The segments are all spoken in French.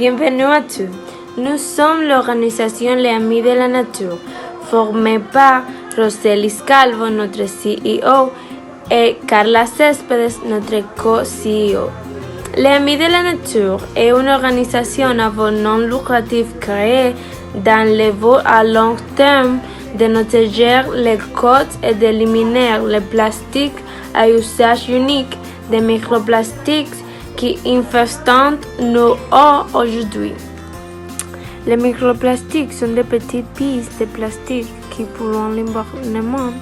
Bienvenue à tous. Nous sommes l'organisation Les Amis de la Nature, formée par Roselis Calvo, notre CEO, et Carla Céspedes, notre co-CEO. Les Amis de la Nature est une organisation à but non lucratif créée dans le but à long terme de protéger les côtes et d'éliminer les plastiques à usage unique des microplastiques qui infestent nos eaux aujourd'hui. Les microplastiques sont des petites pièces de plastique qui polluent l'environnement.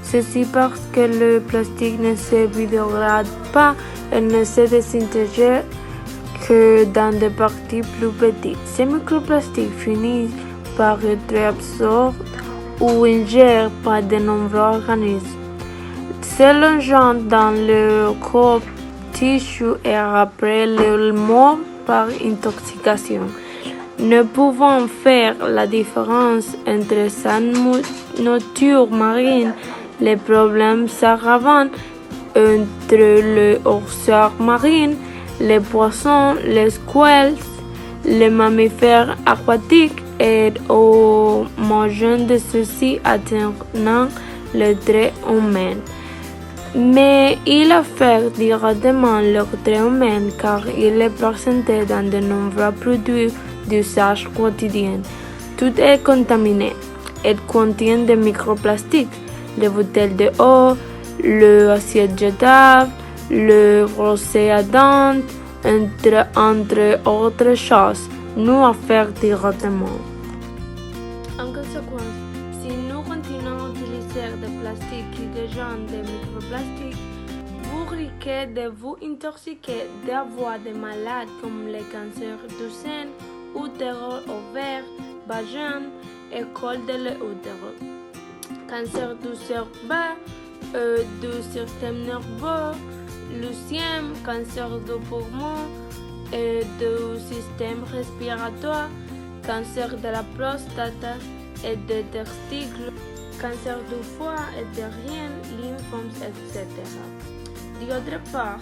Ceci parce que le plastique ne se biodégrade pas et ne se désintègre que dans des parties plus petites. Ces microplastiques finissent par être absorbés ou ingérés par de nombreux organismes. Se longeant dans le corps, tissu et après le mort par intoxication. Ne pouvant faire la différence entre sa nourriture marine, les problèmes s'aggravent entre les ours marins, les poissons, les squales, les mammifères aquatiques et homogènes de ceux-ci atteignant le trait humain. Mais il affecte directement le trait humain car il est présenté dans de nombreux produits d'usage quotidien. Tout est contaminé et contient des microplastiques, les bouteilles d'eau, l'assiette jetable, le brossé à dents, entre autres choses, nous affectent directement. En conséquence, si nous continuons à utiliser des plastiques qui déjeunent des microplastiques, vous risquez de vous intoxiquer, d'avoir des maladies comme le cancer du sein, utérus, ovaires, vagin et col de l'utérus, cancer du cerveau, du système nerveux, leucémie, cancer du poumon et du système respiratoire, cancer de la prostate et des testicules, cancer du foie et des reins, lymphomes, etc. D'autre part,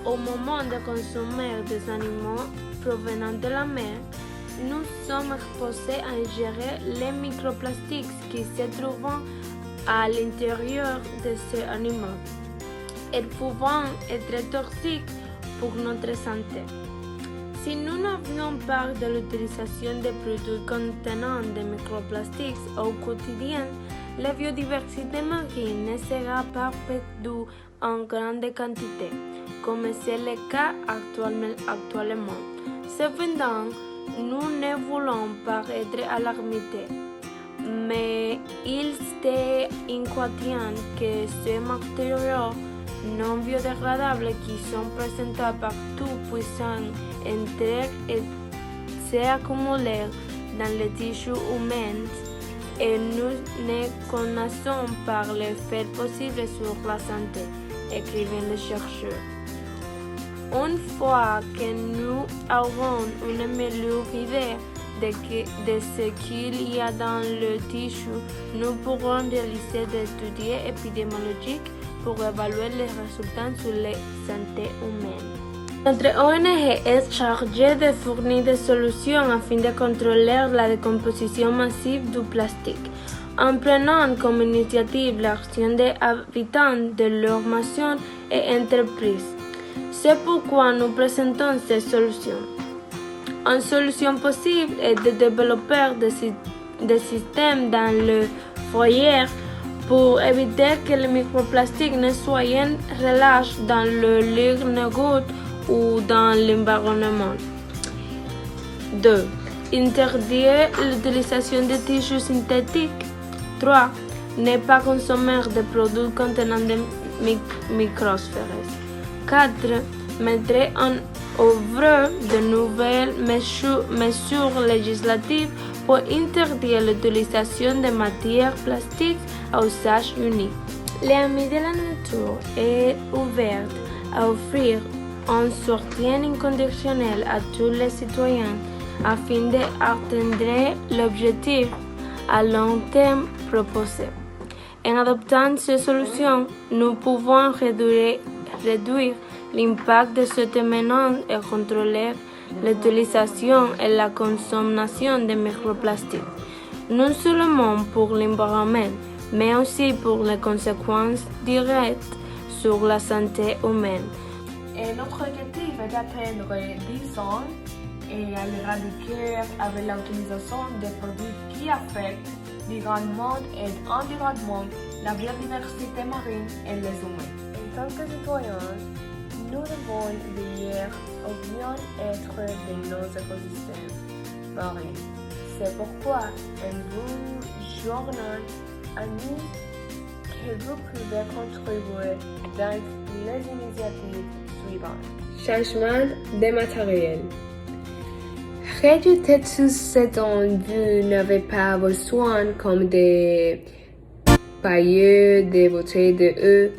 au moment de consommer des animaux provenant de la mer, nous sommes exposés à ingérer les microplastiques qui se trouvent à l'intérieur de ces animaux et pouvant être toxiques pour notre santé. Si nous n'avions pas de l'utilisation de produits contenant des microplastiques au quotidien, la biodiversité marine ne sera pas perdue en grande quantité, comme c'est le cas actuellement. Cependant, nous ne voulons pas être alarmistes, mais il est inquiétant que ces matériaux non biodégradables qui sont présentés partout puissent entrer et s'accumuler dans les tissus humains et nous ne connaissons pas l'effet possible sur la santé, écrivent les chercheurs. Une fois que nous aurons une meilleure idée de ce qu'il y a dans le tissu, nous pourrons réaliser des études épidémiologiques pour évaluer les résultats sur la santé humaine. Notre ONG est chargée de fournir des solutions afin de contrôler la décomposition massive du plastique, en prenant comme initiative l'action des habitants de leurs nations et entreprises. C'est pourquoi nous présentons ces solutions. Une solution possible est de développer des systèmes dans le foyer pour éviter que les microplastiques ne soient relâchés dans le liquide ou dans l'environnement. 2. Interdire l'utilisation de tissus synthétiques. 3. Ne pas consommer de produits contenant des microsphères. 4. Mettre en œuvre de nouvelles mesures législatives pour interdire l'utilisation de matières plastiques à usage unique. Les Amis de la Nature est ouverte à offrir un soutien inconditionnel à tous les citoyens afin d'atteindre l'objectif à long terme proposé. En adoptant ces solutions, nous pouvons réduire l'impact de ce phénomène et contrôler l'utilisation et la consommation de microplastiques, non seulement pour l'environnement, mais aussi pour les conséquences directes sur la santé humaine. Et notre objectif est d'atteindre 10 ans et à l'éradiquer avec l'utilisation des produits qui affectent directement et indirectement la biodiversité marine et les humains. En tant que citoyens, nous devons veiller au bien-être de nos écosystèmes marins. C'est pourquoi on vous journal à nous que vous pouvez contribuer dans les initiatives suivantes. Changement des matériels. Réduisez tout ce dont vous n'avez pas besoin comme des pailles, des bouteilles d'eau,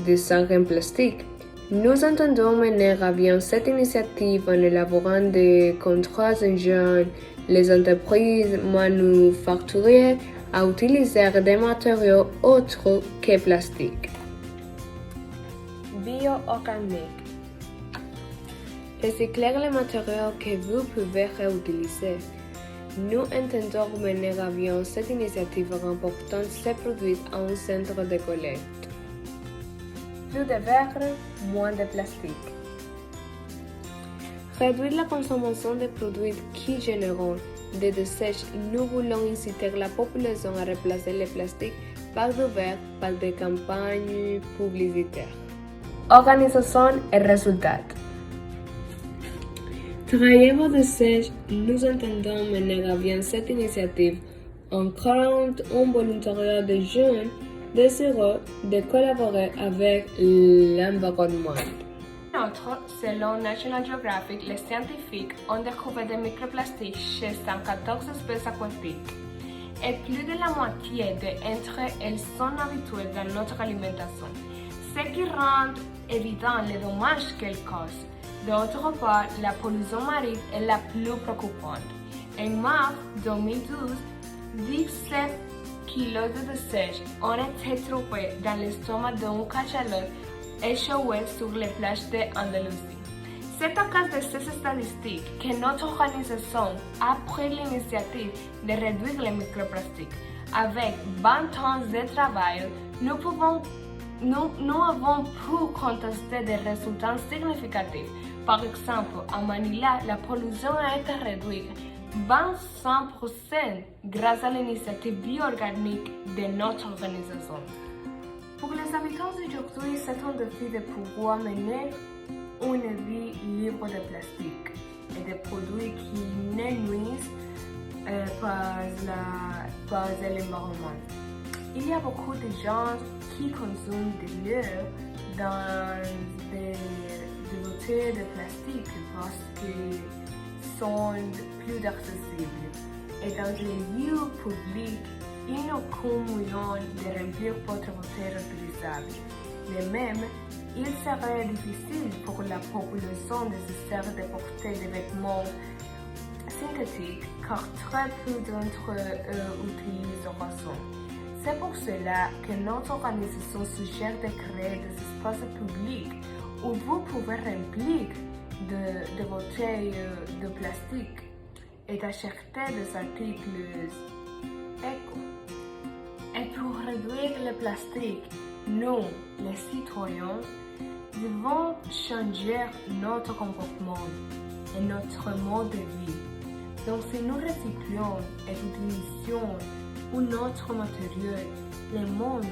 des sacs en plastique. Nous entendons mener à bien cette initiative en élaborant des contrats engageant les entreprises manufacturières à utiliser des matériaux autres que plastique. Bio-organique. Recycler les matériaux que vous pouvez réutiliser. Nous entendons mener à bien cette initiative en remportant ces produits à un centre de collecte. Plus de verre, moins de plastique. Réduire la consommation de produits qui génèrent des déchets. Nous voulons inciter la population à remplacer le plastique par du verre par des campagnes publicitaires. Organisation et résultats. Travailler vos déchets, nous entendons mener à bien cette initiative en créant un volontariat de jeunes désireux de collaborer avec l'environnement. Selon National Geographic, les scientifiques ont découvert des microplastiques chez 114 espèces aquatiques et plus de la moitié d'entre elles sont habituelles dans notre alimentation, ce qui rend évident les dommages qu'elles causent. D'autre part, la pollution marine est la plus préoccupante. En mars 2012, 17 kilos de déchets ont été trouvés dans l'estomac d'un cachalot échoué sur les plages d'Andalousie. C'est à cause de ces statistiques que notre organisation a pris l'initiative de réduire les microplastiques. Avec 20 ans de travail, nous avons pu constater des résultats significatifs. Par exemple, à Manila, la pollution a été réduite 25% grâce à l'initiative bio-organique de notre organisation. Pour les habitants d'aujourd'hui, c'est un défi de pouvoir mener une vie libre de plastique et de produits qui ne nuisent pas l'environnement. Il y a beaucoup de gens qui consomment de l'eau dans des bouteilles de plastique parce qu'ils sont plus accessibles. Et dans les lieux publics, il n'y a aucun moyen de remplir votre bouteille réutilisable. De même, il serait difficile pour la population nécessaire de porter des vêtements synthétiques car très peu d'entre eux utilisent le rason. C'est pour cela que notre organisation suggère de créer des espaces publics où vous pouvez remplir de bouteilles de plastique et d'acheter des articles éco. Et pour réduire le plastique, nous, les citoyens, devons changer notre comportement et notre mode de vie. Donc si nous recyclons et utilisions un autre matériel, le monde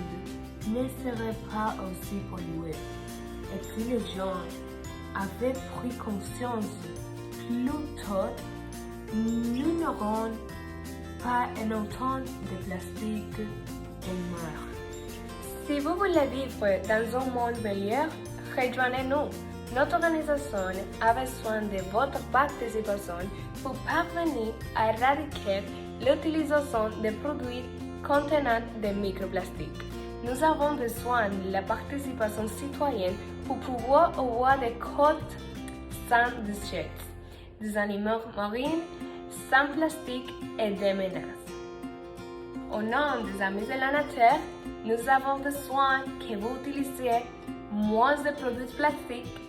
ne serait pas aussi pollué. Et si les gens avaient pris conscience plus tôt, nous n'aurons pas un autant de plastique en mer. Si vous voulez vivre dans un monde meilleur, rejoignez-nous. Notre organisation a besoin de votre participation pour parvenir à éradiquer l'utilisation de produits contenant des microplastiques. Nous avons besoin de la participation citoyenne pour pouvoir avoir des côtes sans déchets, des animaux marins sans plastique et des menaces. Au nom des Amis de la Nature, nous avons besoin que vous utilisiez moins de produits plastiques,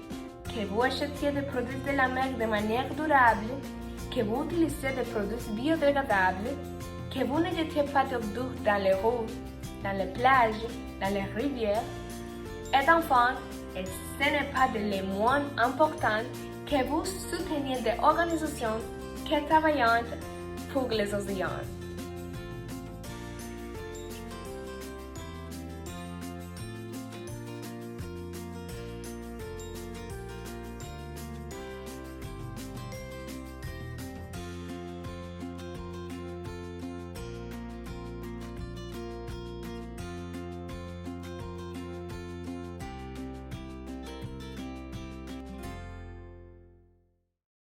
que vous achetiez des produits de la mer de manière durable, que vous utilisiez des produits biodégradables, que vous ne jetiez pas d'ordures dans les rues, dans les plages, dans les rivières. Et enfin, et ce n'est pas de les moins important, que vous souteniez des organisations qui travaillent pour les océans.